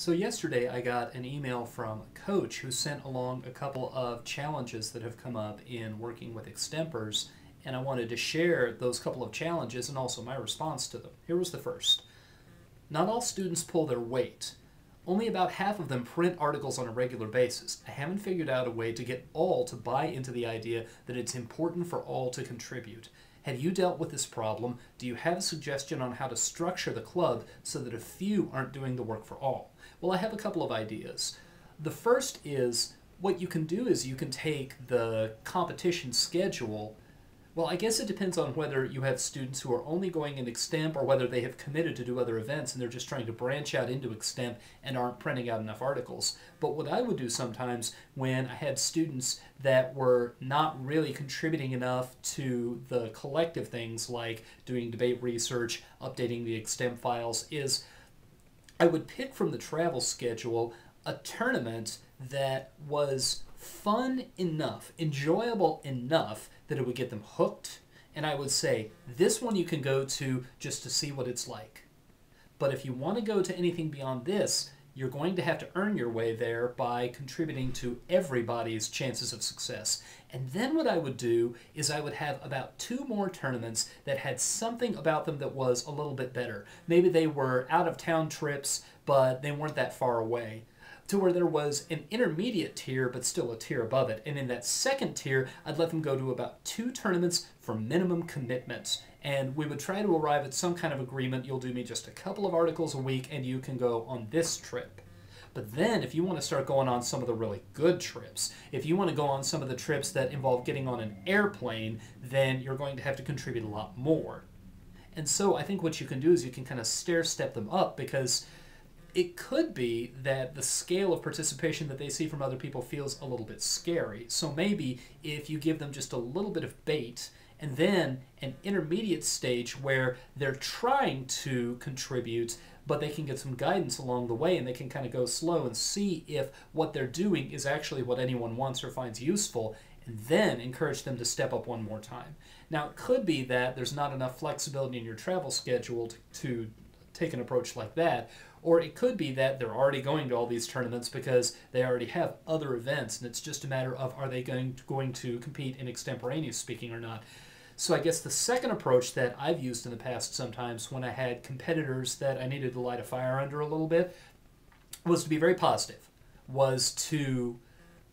So yesterday I got an email from a coach who sent along a couple of challenges that have come up in working with extempers, and I wanted to share those couple of challenges and also my response to them. Here was the first. Not all students pull their weight. Only about half of them print articles on a regular basis. I haven't figured out a way to get all to buy into the idea that it's important for all to contribute. Have you dealt with this problem? Do you have a suggestion on how to structure the club so that a few aren't doing the work for all? Well, I have a couple of ideas. The first is what you can do is you can take the competition schedule. Well, I guess it depends on whether you have students who are only going in Extemp or whether they have committed to do other events and they're just trying to branch out into Extemp and aren't printing out enough articles. But what I would do sometimes when I had students that were not really contributing enough to the collective things like doing debate research, updating the Extemp files, is I would pick from the travel schedule a tournament that was fun enough, enjoyable enough that it would get them hooked, and I would say, this one you can go to just to see what it's like. But if you want to go to anything beyond this, you're going to have to earn your way there by contributing to everybody's chances of success. And then what I would do is I would have about 2 more tournaments that had something about them that was a little bit better. Maybe they were out-of-town trips, but they weren't that far away, to where there was an intermediate tier, but still a tier above it. And in that second tier, I'd let them go to about 2 tournaments for minimum commitments. And we would try to arrive at some kind of agreement. You'll do me just a couple of articles a week, and you can go on this trip. But then, if you want to start going on some of the really good trips, if you want to go on some of the trips that involve getting on an airplane, then you're going to have to contribute a lot more. And so I think what you can do is you can kind of stair-step them up, because it could be that the scale of participation that they see from other people feels a little bit scary. So maybe if you give them just a little bit of bait and then an intermediate stage where they're trying to contribute, but they can get some guidance along the way and they can kind of go slow and see if what they're doing is actually what anyone wants or finds useful, and then encourage them to step up one more time. Now, it could be that there's not enough flexibility in your travel schedule to take an approach like that, or it could be that they're already going to all these tournaments because they already have other events, and it's just a matter of are they going to compete in extemporaneous speaking or not. So I guess the second approach that I've used in the past sometimes when I had competitors that I needed to light a fire under a little bit was to be very positive, was to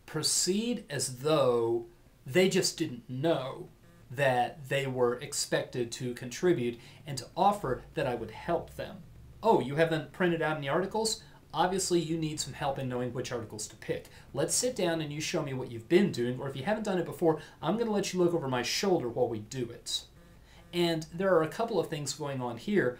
proceed as though they just didn't know that they were expected to contribute, and to offer that I would help them. Oh, you haven't printed out any articles? Obviously you need some help in knowing which articles to pick. Let's sit down and you show me what you've been doing, or if you haven't done it before, I'm going to let you look over my shoulder while we do it. And there are a couple of things going on here.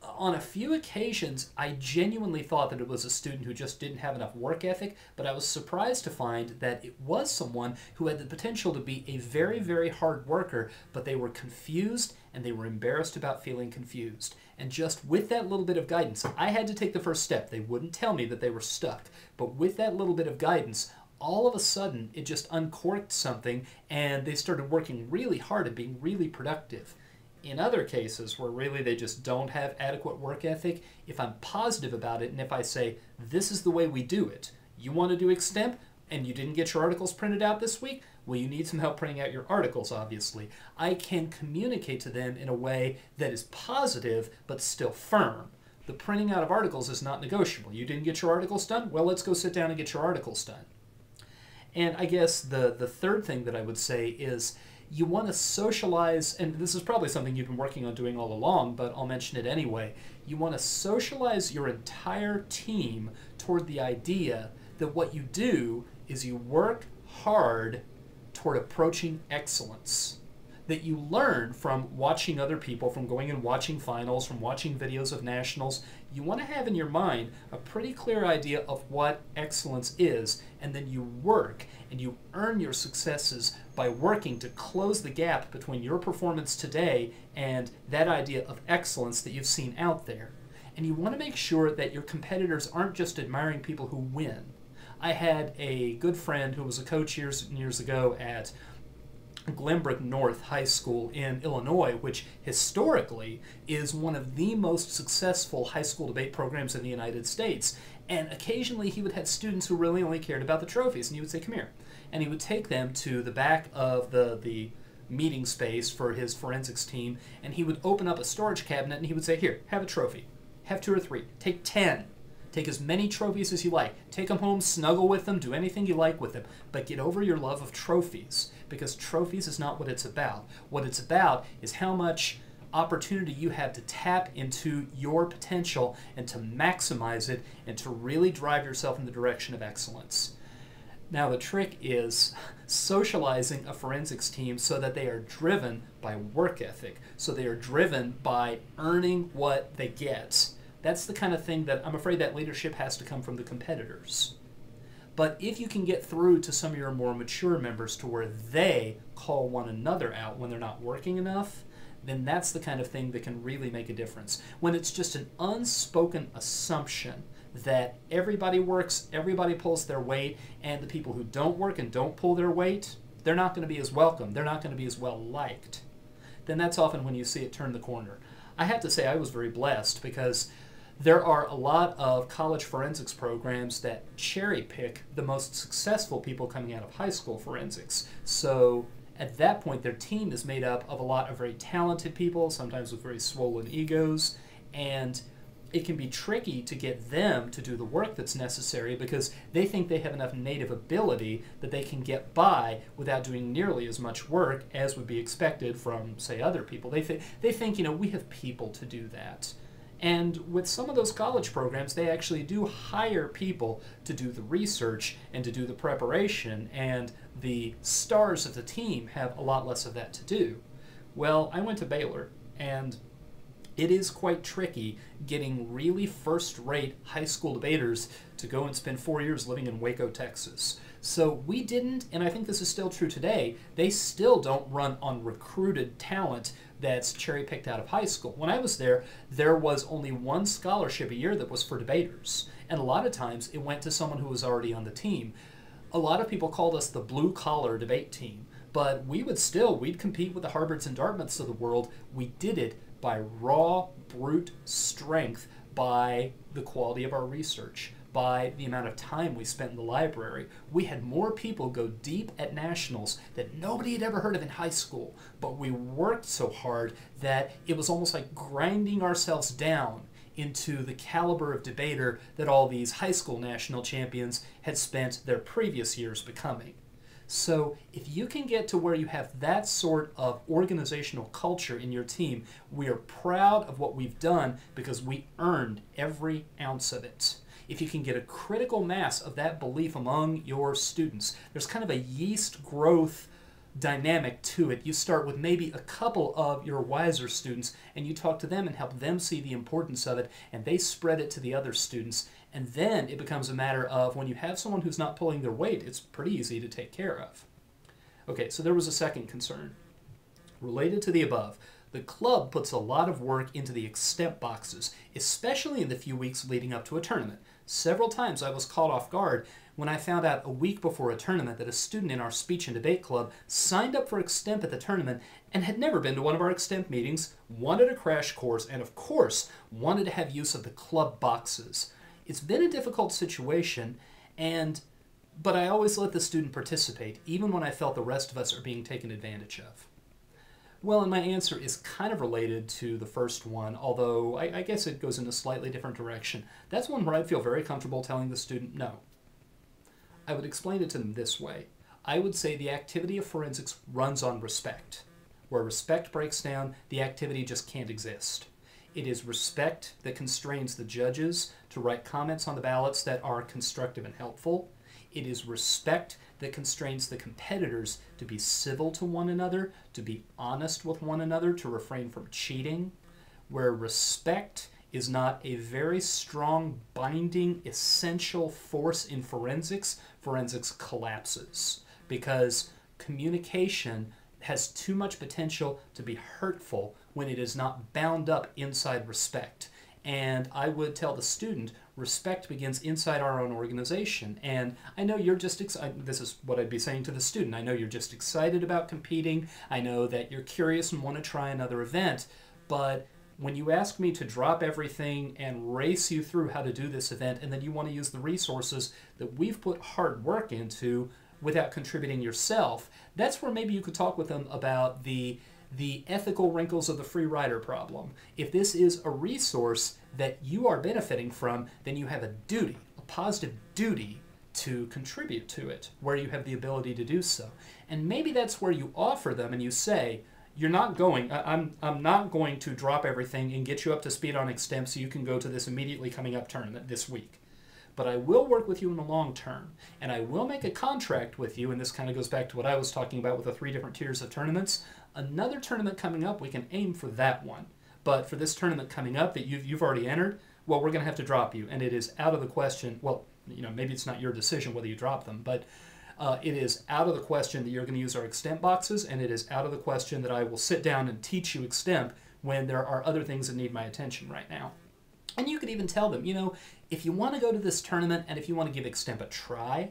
On a few occasions, I genuinely thought that it was a student who just didn't have enough work ethic, but I was surprised to find that it was someone who had the potential to be a very, very hard worker, but they were confused and they were embarrassed about feeling confused. And just with that little bit of guidance, I had to take the first step. They wouldn't tell me that they were stuck, but with that little bit of guidance, all of a sudden it just uncorked something and they started working really hard and being really productive. In other cases where really they just don't have adequate work ethic, if I'm positive about it and if I say, this is the way we do it, you want to do Extemp and you didn't get your articles printed out this week, well, you need some help printing out your articles, obviously. I can communicate to them in a way that is positive but still firm. The printing out of articles is not negotiable. You didn't get your articles done? Well, let's go sit down and get your articles done. And I guess the third thing that I would say is you want to socialize, and this is probably something you've been working on doing all along, but I'll mention it anyway. You want to socialize your entire team toward the idea that what you do is you work hard toward approaching excellence. That you learn from watching other people, from going and watching finals, from watching videos of nationals. You want to have in your mind a pretty clear idea of what excellence is, and then you work and you earn your successes by working to close the gap between your performance today and that idea of excellence that you've seen out there. And you want to make sure that your competitors aren't just admiring people who win. I had a good friend who was a coach years and years ago at Glenbrook North High School in Illinois, which historically is one of the most successful high school debate programs in the United States. And occasionally he would have students who really only cared about the trophies, and he would say, "Come here." And he would take them to the back of the meeting space for his forensics team, and he would open up a storage cabinet and he would say, "Here, have a trophy. Have 2 or 3. Take 10. Take as many trophies as you like. Take them home, snuggle with them, do anything you like with them. But get over your love of trophies, because trophies is not what it's about. What it's about is how much opportunity you have to tap into your potential and to maximize it and to really drive yourself in the direction of excellence." Now the trick is socializing a forensics team so that they are driven by work ethic, so they are driven by earning what they get. That's the kind of thing that I'm afraid that leadership has to come from the competitors. But if you can get through to some of your more mature members to where they call one another out when they're not working enough, then that's the kind of thing that can really make a difference. When it's just an unspoken assumption that everybody works, everybody pulls their weight, and the people who don't work and don't pull their weight, they're not going to be as welcome, they're not going to be as well liked, then that's often when you see it turn the corner. I have to say I was very blessed because there are a lot of college forensics programs that cherry pick the most successful people coming out of high school forensics. So at that point, their team is made up of a lot of very talented people, sometimes with very swollen egos, and it can be tricky to get them to do the work that's necessary because they think they have enough native ability that they can get by without doing nearly as much work as would be expected from, say, other people. They think, we have people to do that. And with some of those college programs, they actually do hire people to do the research and to do the preparation, and the stars of the team have a lot less of that to do. Well, I went to Baylor, and it is quite tricky getting really first-rate high school debaters to go and spend 4 years living in Waco, Texas. So we didn't, and I think this is still true today, they still don't run on recruited talent that's cherry-picked out of high school. When I was there, there was only one scholarship a year that was for debaters, and a lot of times it went to someone who was already on the team. A lot of people called us the blue-collar debate team, but we'd compete with the Harvards and Dartmouths of the world. We did it by raw, brute strength, by the quality of our research, by the amount of time we spent in the library. We had more people go deep at nationals that nobody had ever heard of in high school, but we worked so hard that it was almost like grinding ourselves down into the caliber of debater that all these high school national champions had spent their previous years becoming. So if you can get to where you have that sort of organizational culture in your team, we are proud of what we've done because we earned every ounce of it. If you can get a critical mass of that belief among your students, there's kind of a yeast growth dynamic to it. You start with maybe a couple of your wiser students and you talk to them and help them see the importance of it, and they spread it to the other students. And then it becomes a matter of when you have someone who's not pulling their weight, it's pretty easy to take care of. Okay, so there was a second concern. Related to the above, the club puts a lot of work into the Extemp boxes, especially in the few weeks leading up to a tournament. Several times I was caught off guard when I found out a week before a tournament that a student in our speech and debate club signed up for Extemp at the tournament and had never been to one of our Extemp meetings, wanted a crash course, and of course wanted to have use of the club boxes. It's been a difficult situation, but I always let the student participate, even when I felt the rest of us are being taken advantage of. Well, and my answer is kind of related to the first one, although I guess it goes in a slightly different direction. That's one where I'd feel very comfortable telling the student no. I would explain it to them this way. I would say the activity of forensics runs on respect. Where respect breaks down, the activity just can't exist. It is respect that constrains the judges to write comments on the ballots that are constructive and helpful. It is respect that constrains the competitors to be civil to one another, to be honest with one another, to refrain from cheating. Where respect is not a very strong, binding, essential force in forensics, forensics collapses because communication has too much potential to be hurtful when it is not bound up inside respect. And I would tell the student, respect begins inside our own organization. And I know you're just excited. This is what I'd be saying to the student. I know you're just excited about competing. I know that you're curious and want to try another event. But when you ask me to drop everything and race you through how to do this event, and then you want to use the resources that we've put hard work into without contributing yourself, that's where maybe you could talk with them about the ethical wrinkles of the free rider problem. If this is a resource that you are benefiting from, then you have a duty, a positive duty to contribute to it, where you have the ability to do so. And maybe that's where you offer them and you say, you're not going, I'm not going to drop everything and get you up to speed on Extemp so you can go to this immediately coming up tournament this week. But I will work with you in the long term, and I will make a contract with you, and this kind of goes back to what I was talking about with the 3 different tiers of tournaments. Another tournament coming up, we can aim for that one. But for this tournament coming up that you've already entered, well, we're going to have to drop you, and it is out of the question. Well, maybe it's not your decision whether you drop them, but it is out of the question that you're going to use our Extemp boxes, and it is out of the question that I will sit down and teach you Extemp when there are other things that need my attention right now. And you could even tell them, if you want to go to this tournament and if you want to give Extemp a try,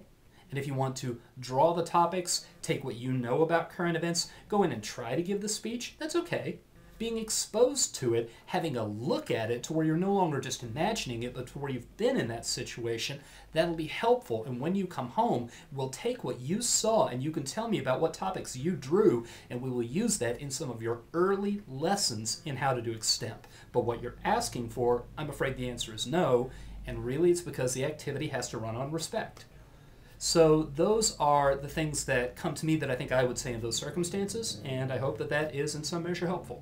and if you want to draw the topics, take what you know about current events, go in and try to give the speech, that's okay. Being exposed to it, having a look at it to where you're no longer just imagining it, but to where you've been in that situation, that'll be helpful. And when you come home, we'll take what you saw and you can tell me about what topics you drew, and we will use that in some of your early lessons in how to do Extemp. But what you're asking for, I'm afraid the answer is no, and really it's because the activity has to run on respect. So those are the things that come to me that I think I would say in those circumstances, and I hope that that is in some measure helpful.